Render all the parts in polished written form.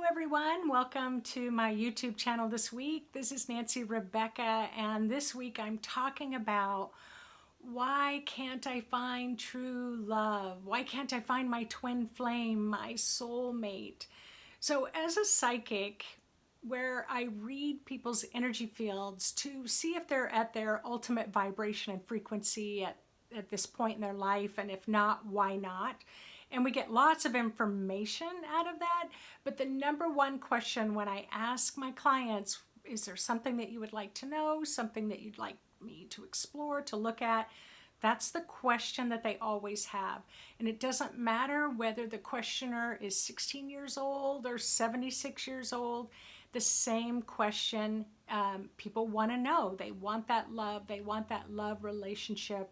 everyone. Welcome to my YouTube channel this week. This is Nancy Rebecca, and this week I'm talking about why can't I find true love? Why can't I find my twin flame, my soulmate? So as a psychic, where I read people's energy fields to see if they're at their ultimate vibration and frequency at this point in their life, and if not, why not? And we get lots of information out of that. But the number one question when I ask my clients, is there something that you would like to know, something that you'd like me to explore, to look at? That's the question that they always have. And it doesn't matter whether the questioner is 16 years old or 76 years old, the same question. People want to know. They want that love. They want that love relationship.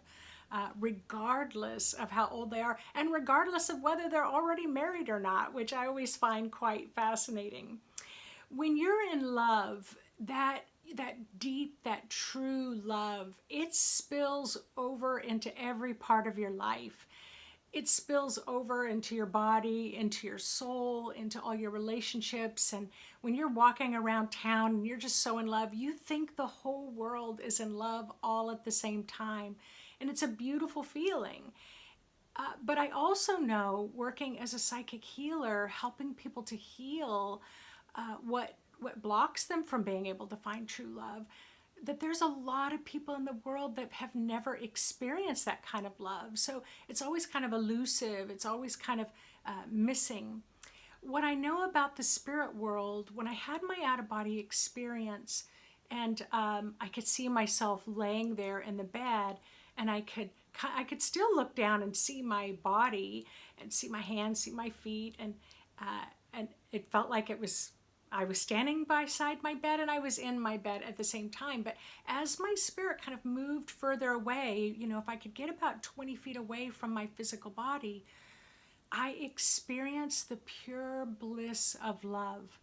Regardless of how old they are, and regardless of whether they're already married or not, which I always find quite fascinating. When you're in love, that deep, that true love, it spills over into every part of your life. It spills over into your body, into your soul, into all your relationships. And when you're walking around town and you're just so in love, you think the whole world is in love all at the same time. And it's a beautiful feeling. But I also know, working as a psychic healer, helping people to heal what blocks them from being able to find true love, that there's a lot of people in the world that have never experienced that kind of love. So it's always kind of elusive. It's always kind of missing. What I know about the spirit world, when I had my out-of-body experience and I could see myself laying there in the bed, and I could still look down and see my body and see my hands, see my feet, and it felt like I was standing beside my bed and I was in my bed at the same time. But as my spirit kind of moved further away, if I could get about 20 feet away from my physical body, I experienced the pure bliss of love.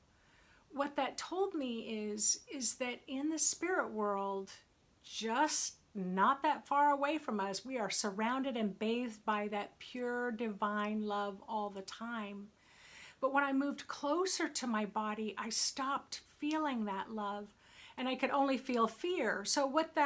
What that told me is that in the spirit world, just not that far away from us, we are surrounded and bathed by that pure divine love all the time. But when I moved closer to my body, I stopped feeling that love, and I could only feel fear. So what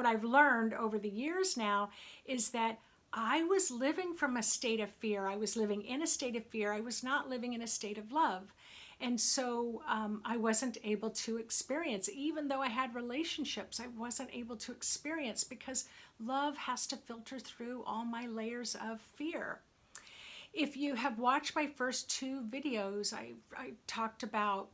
I've learned over the years now is that I was living from a state of fear. I was living in a state of fear. I was not living in a state of love. And so I wasn't able to experience, even though I had relationships, I wasn't able to experience, because love has to filter through all my layers of fear. If you have watched my first two videos, I talked about,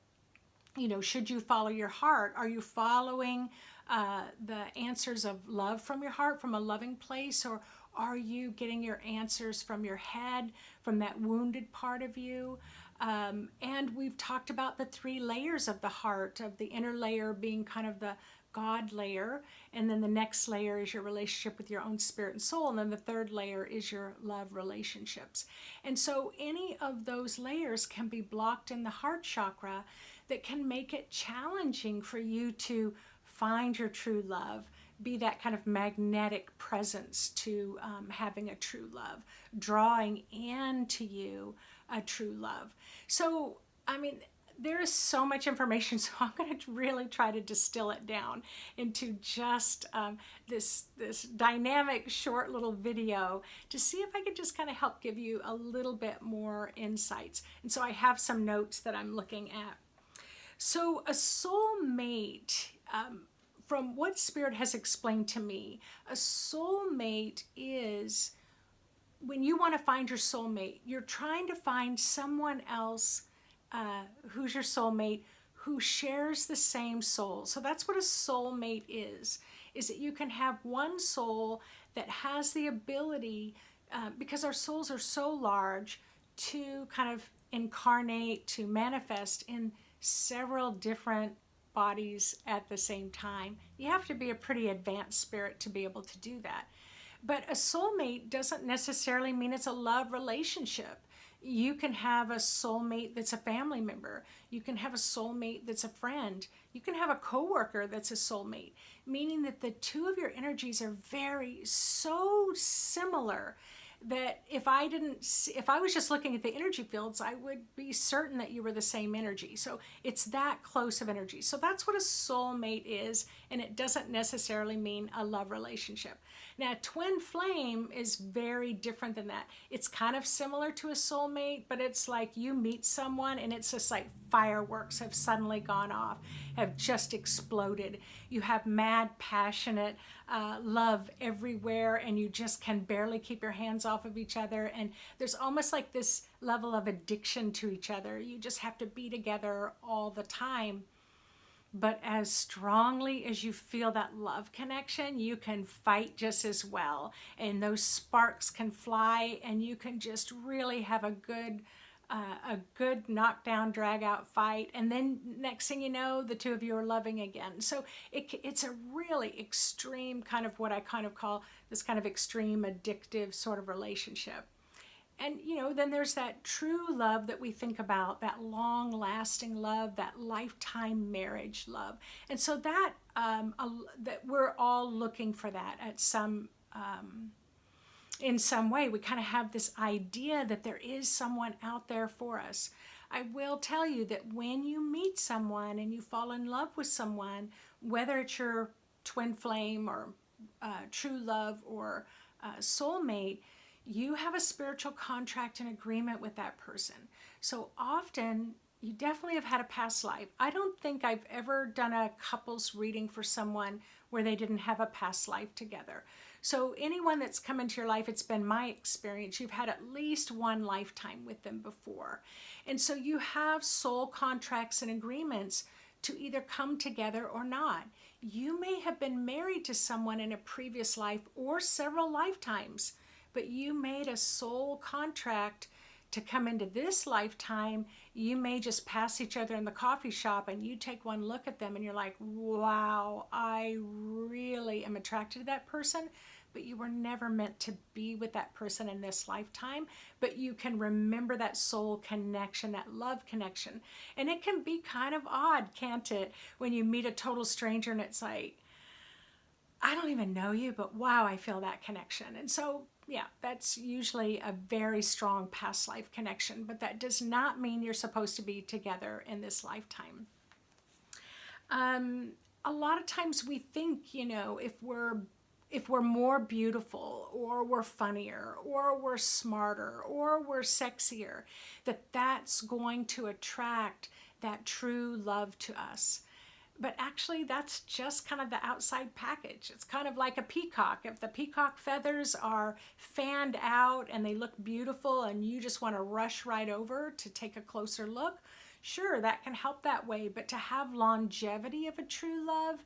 should you follow your heart? Are you following the answers of love from your heart, from a loving place, or are you getting your answers from your head, from that wounded part of you? And we've talked about the three layers of the heart, of the inner layer being kind of the God layer, and then the next layer is your relationship with your own spirit and soul, and then the third layer is your love relationships. And so any of those layers can be blocked in the heart chakra that can make it challenging for you to find your true love, be that kind of magnetic presence to having a true love, drawing into you a true love. So, there is so much information, so I'm going to really try to distill it down into just this dynamic short little video to see if I could just kind of help give you a little bit more insights. And so I have some notes that I'm looking at. So a soulmate, from what Spirit has explained to me, a soulmate is, when you want to find your soulmate, you're trying to find someone else who's your soulmate, who shares the same soul. So that's what a soulmate is that you can have one soul that has the ability, because our souls are so large, to kind of incarnate, to manifest in several different bodies at the same time. You have to be a pretty advanced spirit to be able to do that. But a soulmate doesn't necessarily mean it's a love relationship. You can have a soulmate that's a family member. You can have a soulmate that's a friend. You can have a coworker that's a soulmate, meaning that the two of your energies are so similar that if I was just looking at the energy fields, I would be certain that you were the same energy. So it's that close of energy. So that's what a soulmate is, and it doesn't necessarily mean a love relationship. Now, twin flame is very different than that. It's kind of similar to a soulmate, but it's like you meet someone and it's just like fireworks have suddenly gone off, have just exploded. You have mad, passionate love everywhere, and you just can barely keep your hands off of each other. And there's almost like this level of addiction to each other. You just have to be together all the time. But as strongly as you feel that love connection, you can fight just as well. And those sparks can fly, and you can just really have a good knockdown, drag out fight. And then next thing you know, the two of you are loving again. So it's a really extreme kind of what I kind of call this kind of extreme addictive sort of relationship. And, then there's that true love that we think about, that long lasting love, that lifetime marriage love. And so that we're all looking for that at in some way. We kind of have this idea that there is someone out there for us. I will tell you that when you meet someone and you fall in love with someone, whether it's your twin flame or true love or soulmate, you have a spiritual contract and agreement with that person. So often, you definitely have had a past life. I don't think I've ever done a couples reading for someone where they didn't have a past life together. So anyone that's come into your life, it's been my experience, you've had at least one lifetime with them before. And so you have soul contracts and agreements to either come together or not. You may have been married to someone in a previous life or several lifetimes, but you made a soul contract to come into this lifetime. You may just pass each other in the coffee shop and you take one look at them and you're like, wow, I really am attracted to that person. But you were never meant to be with that person in this lifetime. But you can remember that soul connection, that love connection. And it can be kind of odd, can't it? When you meet a total stranger and it's like, I don't even know you, but wow, I feel that connection. And so, yeah, that's usually a very strong past life connection, but that does not mean you're supposed to be together in this lifetime. A lot of times we think, if we're more beautiful or we're funnier or we're smarter or we're sexier, that's going to attract that true love to us. But actually, that's just kind of the outside package. It's kind of like a peacock. If the peacock feathers are fanned out and they look beautiful and you just want to rush right over to take a closer look, sure, that can help that way. But to have longevity of a true love,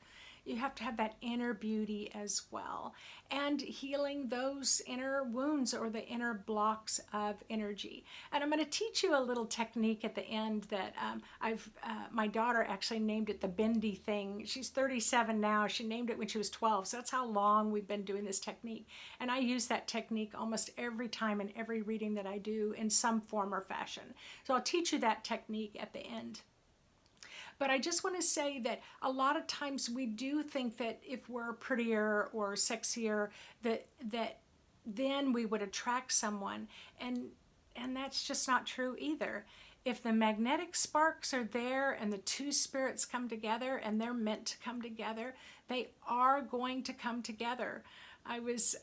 you have to have that inner beauty as well, and healing those inner wounds or the inner blocks of energy. And I'm going to teach you a little technique at the end that my daughter actually named it the Bendy Thing. She's 37 now. She named it when she was 12. So that's how long we've been doing this technique. And I use that technique almost every time in every reading that I do in some form or fashion. So I'll teach you that technique at the end. But I just want to say that a lot of times we do think that if we're prettier or sexier, that then we would attract someone. And that's just not true either. If the magnetic sparks are there and the two spirits come together and they're meant to come together, they are going to come together. I was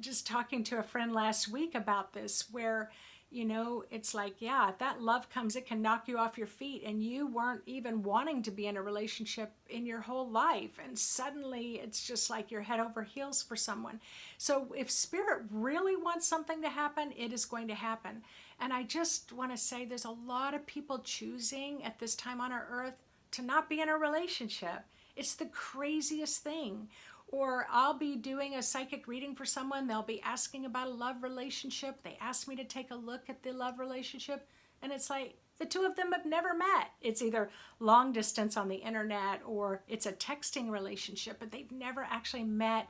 just talking to a friend last week about this, where it's like, yeah, if that love comes, it can knock you off your feet and you weren't even wanting to be in a relationship in your whole life. And suddenly it's just like you're head over heels for someone. So if spirit really wants something to happen, it is going to happen. And I just want to say there's a lot of people choosing at this time on our earth to not be in a relationship. It's the craziest thing. Or I'll be doing a psychic reading for someone. They'll be asking about a love relationship. They ask me to take a look at the love relationship. And it's like the two of them have never met. It's either long distance on the internet or it's a texting relationship, but they've never actually met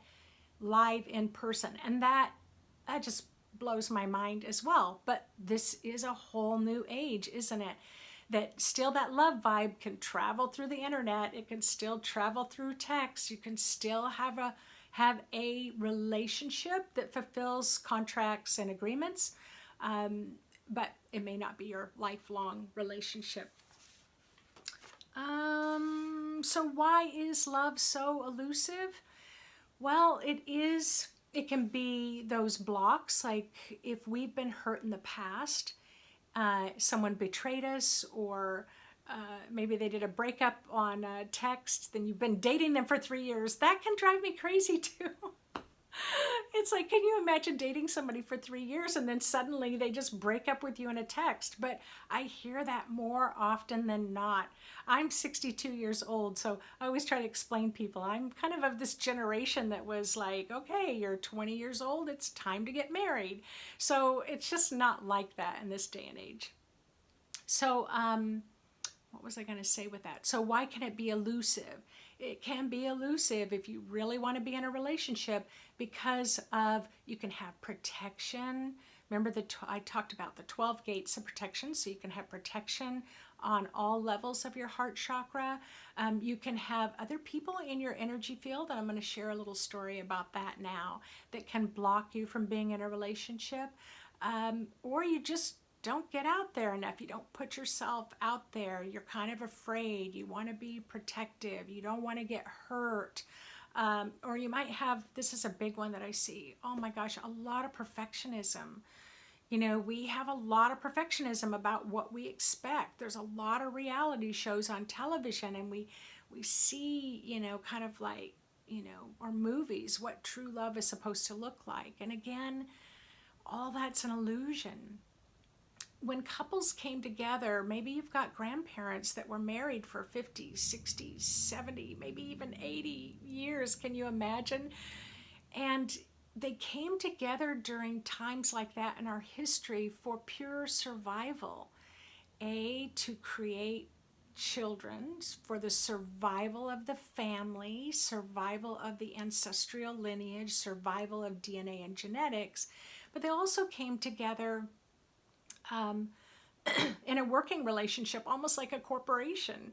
live in person. And that just blows my mind as well. But this is a whole new age, isn't it? That still that love vibe can travel through the internet. It can still travel through text. You can still have have a relationship that fulfills contracts and agreements, but it may not be your lifelong relationship. So why is love so elusive? Well, it can be those blocks, like if we've been hurt in the past, someone betrayed us, or maybe they did a breakup on text, then you've been dating them for 3 years. That can drive me crazy too. It's like, can you imagine dating somebody for 3 years and then suddenly they just break up with you in a text? But I hear that more often than not. I'm 62 years old, so I always try to explain people. I'm kind of this generation that was like, okay, you're 20 years old, it's time to get married. So it's just not like that in this day and age. So, what was I going to say with that? So why can it be elusive? It can be elusive if you really want to be in a relationship because of, you can have protection. Remember I talked about the 12 gates of protection, so you can have protection on all levels of your heart chakra. You can have other people in your energy field, and I'm going to share a little story about that now, that can block you from being in a relationship. Or you just don't get out there enough. You don't put yourself out there. You're kind of afraid. You want to be protective. You don't want to get hurt. Or you might have, this is a big one that I see, oh my gosh, a lot of perfectionism. You know, we have a lot of perfectionism about what we expect. There's a lot of reality shows on television, and we see, you know, kind of like, you know, or movies, what true love is supposed to look like. And again, all that's an illusion. When couples came together, maybe you've got grandparents that were married for 50, 60, 70, maybe even 80 years. Can you imagine? And they came together during times like that in our history for pure survival. To create children, for the survival of the family, survival of the ancestral lineage, survival of DNA and genetics. But they also came together in a working relationship, almost like a corporation.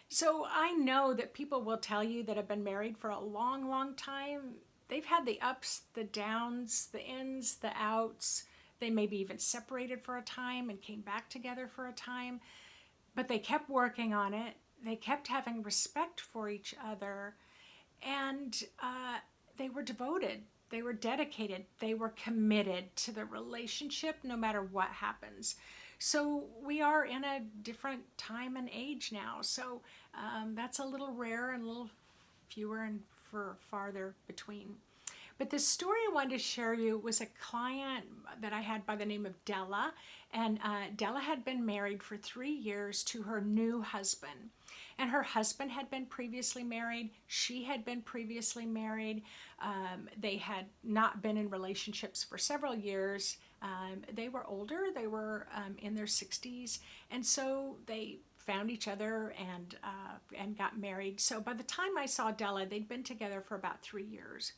So I know that people will tell you that have been married for a long, long time, they've had the ups, the downs, the ins, the outs. They maybe even separated for a time and came back together for a time, but they kept working on it. They kept having respect for each other, and they were devoted. They were dedicated. They were committed to the relationship no matter what happens. So we are in a different time and age now. So that's a little rare and a little fewer and farther between. But the story I wanted to share you was a client that I had by the name of Della. And Della had been married for 3 years to her new husband. And her husband had been previously married. She had been previously married. They had not been in relationships for several years. They were older. They were in their 60s. And so they found each other and got married. So by the time I saw Della, they'd been together for about 3 years.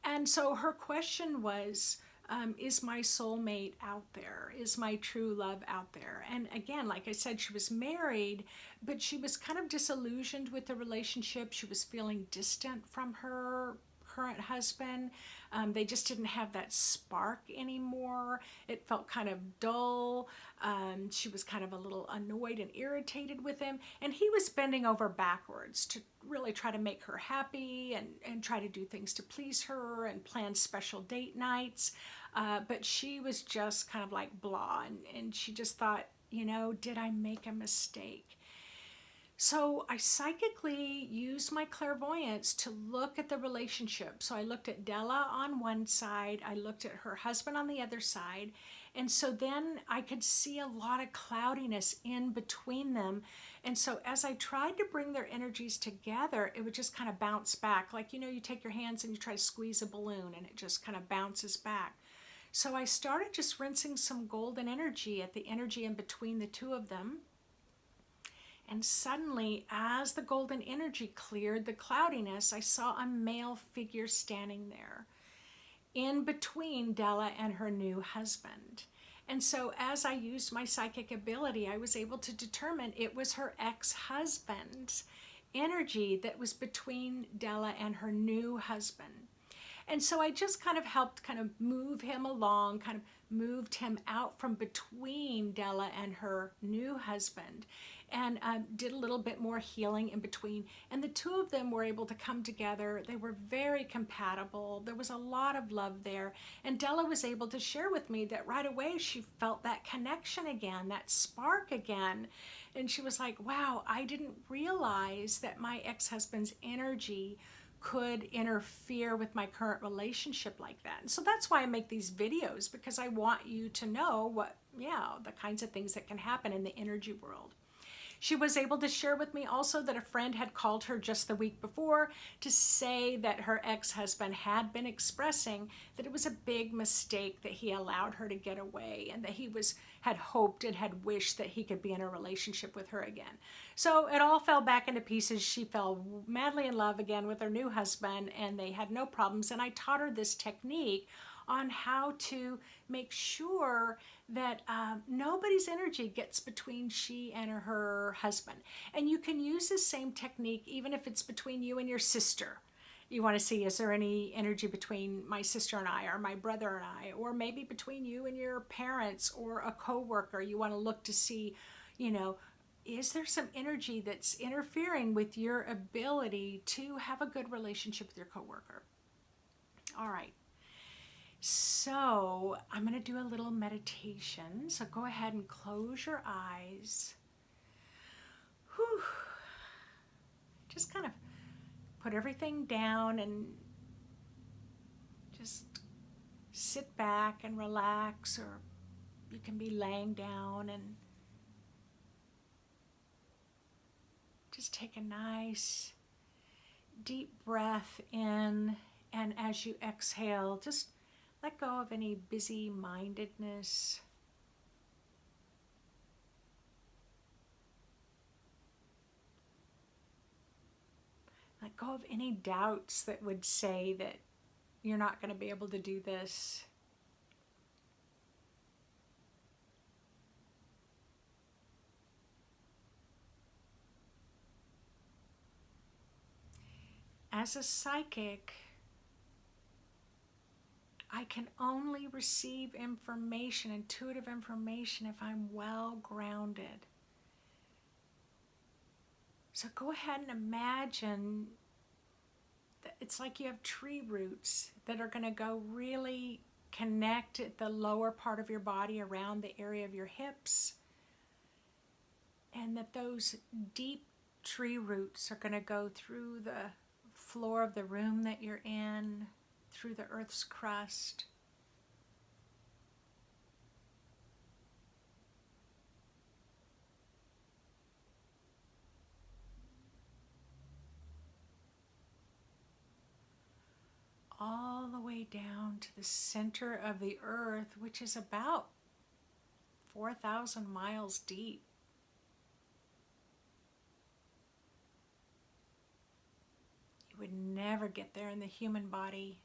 And so her question was, is my soulmate out there? Is my true love out there? And again, like I said, she was married, but she was kind of disillusioned with the relationship. She was feeling distant from her current husband. They just didn't have that spark anymore. It felt kind of dull. She was kind of a little annoyed and irritated with him. And he was bending over backwards to really try to make her happy and try to do things to please her and plan special date nights. But she was just kind of like blah. And she just thought, you know, did I make a mistake? So I psychically used my clairvoyance to look at the relationship. So I looked at Della on one side, I looked at her husband on the other side, and so then I could see a lot of cloudiness in between them. And so as I tried to bring their energies together, it would just kind of bounce back. Like, you know, you take your hands and you try to squeeze a balloon and it just kind of bounces back. So I started just rinsing some golden energy at the energy in between the two of them. And suddenly, as the golden energy cleared the cloudiness, I saw a male figure standing there in between Della and her new husband. And so as I used my psychic ability, I was able to determine it was her ex-husband's energy that was between Della and her new husband. And so I just kind of helped kind of move him along, kind of moved him out from between Della and her new husband, and did a little bit more healing in between. And the two of them were able to come together. They were very compatible. There was a lot of love there. And Della was able to share with me that right away she felt that connection again, that spark again. And she was like, wow, I didn't realize that my ex-husband's energy could interfere with my current relationship like that. And so that's why I make these videos, because I want you to know what, the kinds of things that can happen in the energy world. She was able to share with me also that a friend had called her just the week before to say that her ex-husband had been expressing that it was a big mistake that he allowed her to get away, and that he had hoped and had wished that he could be in a relationship with her again. So it all fell back into pieces. She fell madly in love again with her new husband, and they had no problems. And I taught her this technique on how to make sure that nobody's energy gets between she and her husband. And you can use this same technique even if it's between you and your sister. You want to see, is there any energy between my sister and I, or my brother and I, or maybe between you and your parents or a coworker? You want to look to see, is there some energy that's interfering with your ability to have a good relationship with your coworker? All right. So I'm going to do a little meditation. So go ahead and close your eyes. Whew. Just kind of put everything down and just sit back and relax, or you can be laying down and just take a nice deep breath in, and as you exhale, just let go of any busy-mindedness. Let go of any doubts that would say that you're not going to be able to do this. As a psychic, I can only receive information, intuitive information, if I'm well grounded. So go ahead and imagine that it's like you have tree roots that are going to go really connect at the lower part of your body around the area of your hips, and that those deep tree roots are going to go through the floor of the room that you're in, through the earth's crust. All the way down to the center of the earth, which is about 4,000 miles deep. You would never get there in the human body,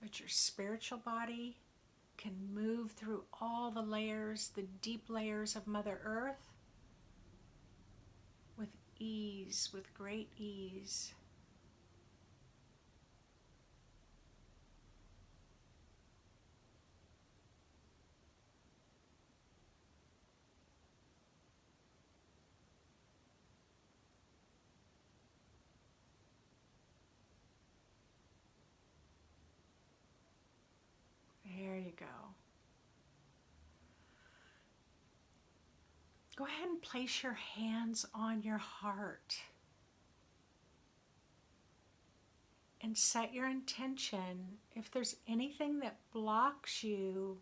but your spiritual body can move through all the layers, the deep layers of Mother Earth, with ease, with great ease. There you go. Go ahead and place your hands on your heart and set your intention. If there's anything that blocks you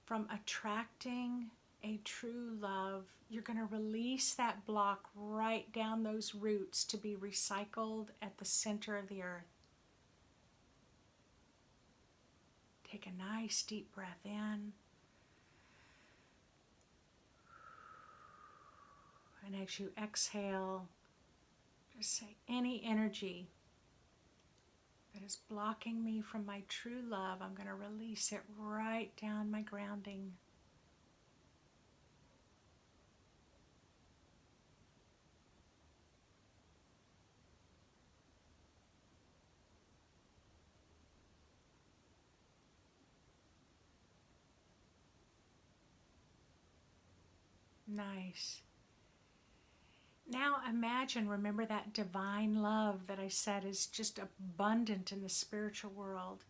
from attracting a true love, you're going to release that block right down those roots to be recycled at the center of the earth. Take a nice deep breath in. And as you exhale, just say, any energy that is blocking me from my true love, I'm going to release it right down my grounding. Nice. Now imagine, remember that divine love that I said is just abundant in the spiritual world.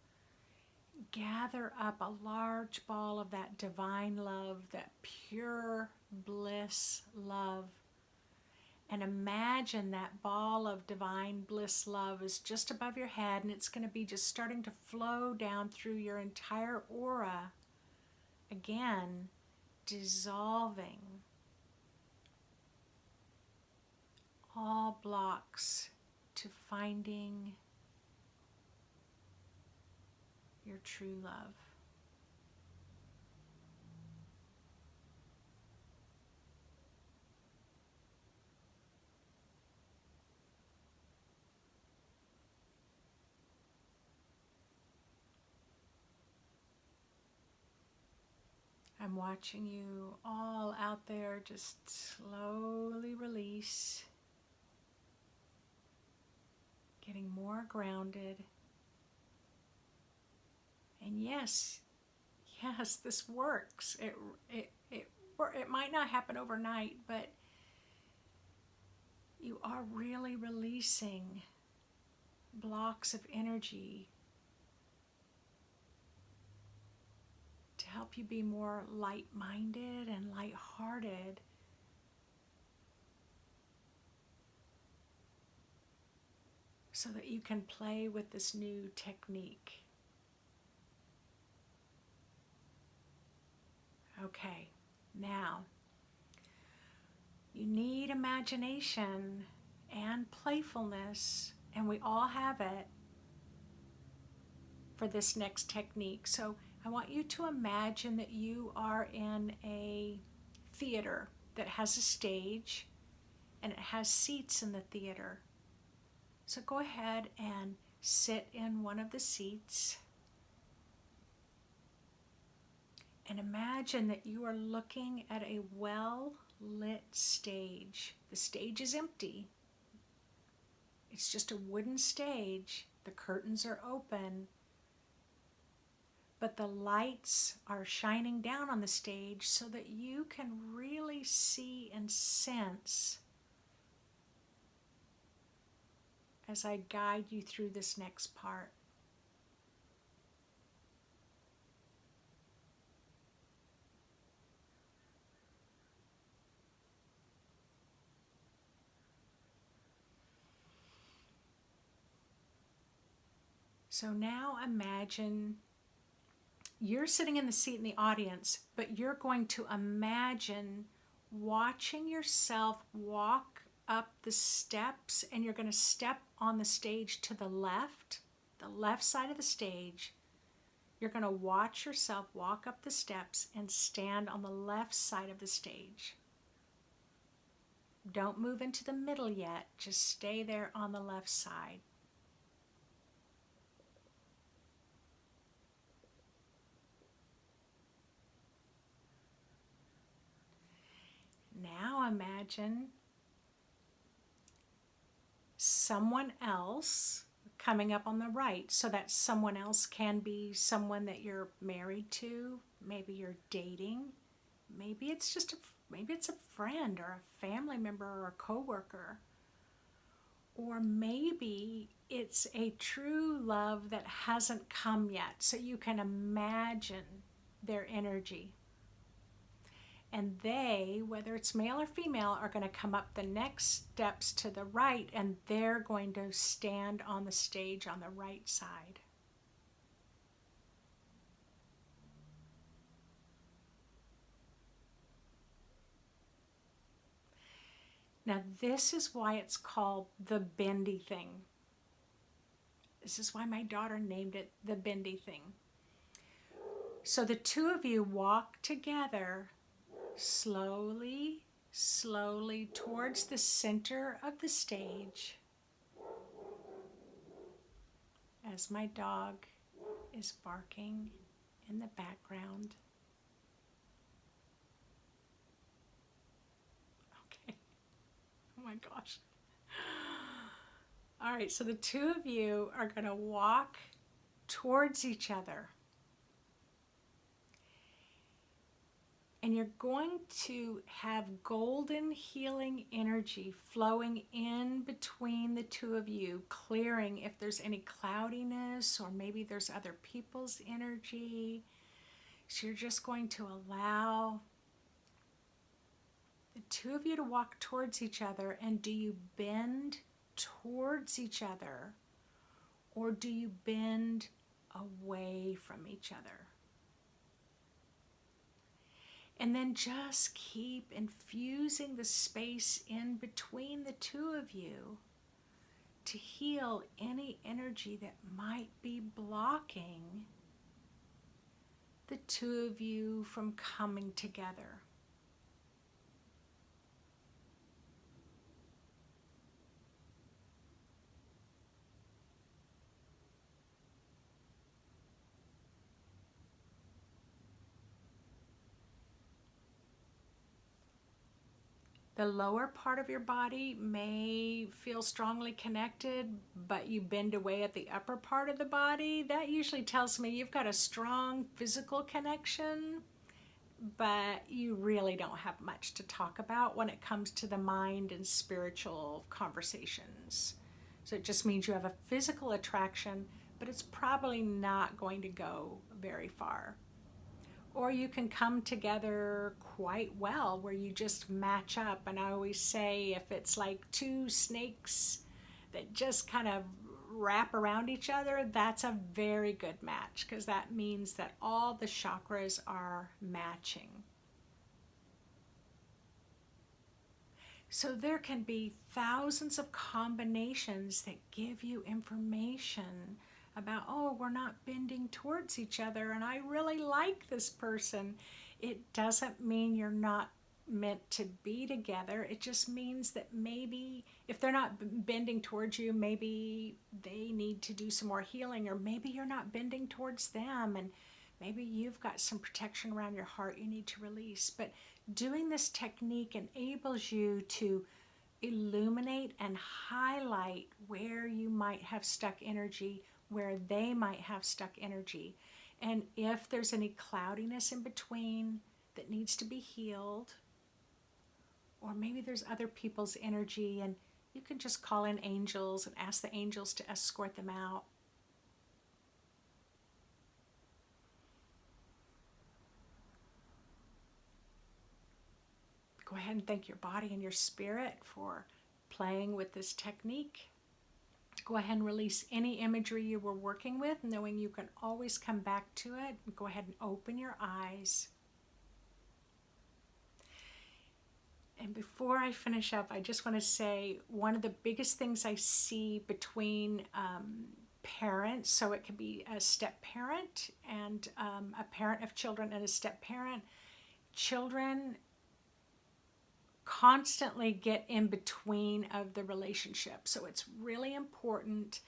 Gather up a large ball of that divine love, that pure bliss love. And imagine that ball of divine bliss love is just above your head, and it's going to be just starting to flow down through your entire aura. Again, dissolving all blocks to finding your true love. I'm watching you all out there just slowly release, getting more grounded. And yes, this works. It might not happen overnight, but you are really releasing blocks of energy to help you be more light-minded and light-hearted. So that you can play with this new technique. Okay, now you need imagination and playfulness, and we all have it for this next technique. So I want you to imagine that you are in a theater that has a stage and it has seats in the theater. So go ahead and sit in one of the seats and imagine that you are looking at a well-lit stage. The stage is empty. It's just a wooden stage. The curtains are open, but the lights are shining down on the stage so that you can really see and sense as I guide you through this next part. So now imagine you're sitting in the seat in the audience, but you're going to imagine watching yourself walk up the steps, and you're going to step on the stage to the left side of the stage. You're going to watch yourself walk up the steps and stand on the left side of the stage. Don't move into the middle yet, just stay there on the left side. Now imagine someone else coming up on the right. So that someone else can be someone that you're married to, maybe you're dating, maybe it's a friend or a family member or a coworker. Or maybe it's a true love that hasn't come yet, so you can imagine their energy. And they, whether it's male or female, are going to come up the next steps to the right, and they're going to stand on the stage on the right side. Now, this is why it's called the Bendy Thing. This is why my daughter named it the Bendy Thing. So the two of you walk together slowly, slowly towards the center of the stage as my dog is barking in the background. Okay. Oh my gosh. All right, so the two of you are going to walk towards each other. And you're going to have golden healing energy flowing in between the two of you, clearing if there's any cloudiness or maybe there's other people's energy. So you're just going to allow the two of you to walk towards each other. And do you bend towards each other or do you bend away from each other? And then just keep infusing the space in between the two of you to heal any energy that might be blocking the two of you from coming together. The lower part of your body may feel strongly connected, but you bend away at the upper part of the body. That usually tells me you've got a strong physical connection, but you really don't have much to talk about when it comes to the mind and spiritual conversations. So it just means you have a physical attraction, but it's probably not going to go very far. Or you can come together quite well where you just match up. And I always say if it's like two snakes that just kind of wrap around each other, that's a very good match because that means that all the chakras are matching. So there can be thousands of combinations that give you information about, oh, we're not bending towards each other and I really like this person. It doesn't mean you're not meant to be together. It just means that maybe if they're not bending towards you, maybe they need to do some more healing, or maybe you're not bending towards them and maybe you've got some protection around your heart you need to release. But doing this technique enables you to illuminate and highlight where you might have stuck energy, where they might have stuck energy. And if there's any cloudiness in between that needs to be healed, or maybe there's other people's energy and you can just call in angels and ask the angels to escort them out. Go ahead and thank your body and your spirit for playing with this technique. Go ahead and release any imagery you were working with, knowing you can always come back to it. Go ahead and open your eyes. And before I finish up, I just want to say one of the biggest things I see between parents, so it could be a step parent and a parent of children and a step parent, children constantly get in between of the relationship. So it's really important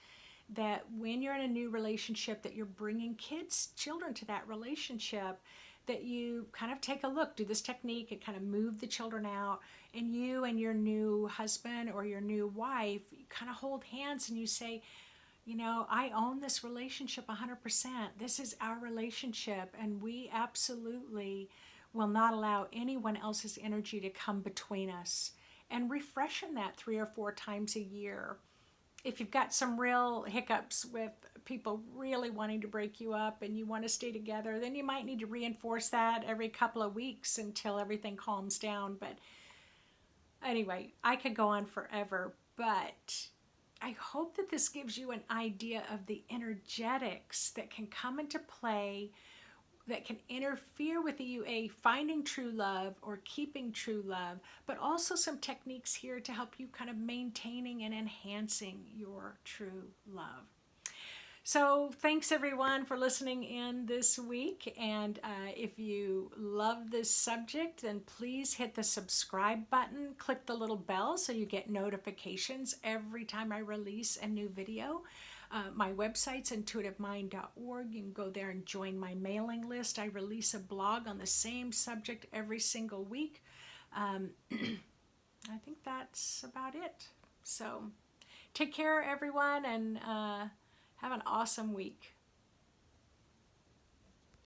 that when you're in a new relationship that you're bringing children to that relationship, that you kind of take a look, do this technique and kind of move the children out, and you and your new husband or your new wife, you kind of hold hands and you say, you know, I own this relationship 100%. This is our relationship and we absolutely will not allow anyone else's energy to come between us. And refreshing that 3 or 4 times a year. If you've got some real hiccups with people really wanting to break you up and you want to stay together, then you might need to reinforce that every couple of weeks until everything calms down. But anyway, I could go on forever, but I hope that this gives you an idea of the energetics that can come into play, that can interfere with you, finding true love or keeping true love, but also some techniques here to help you kind of maintaining and enhancing your true love. So thanks everyone for listening in this week. And if you love this subject, then please hit the subscribe button, click the little bell so you get notifications every time I release a new video. My website's intuitivemind.org. You can go there and join my mailing list. I release a blog on the same subject every single week. I think that's about it. So take care, everyone, and have an awesome week.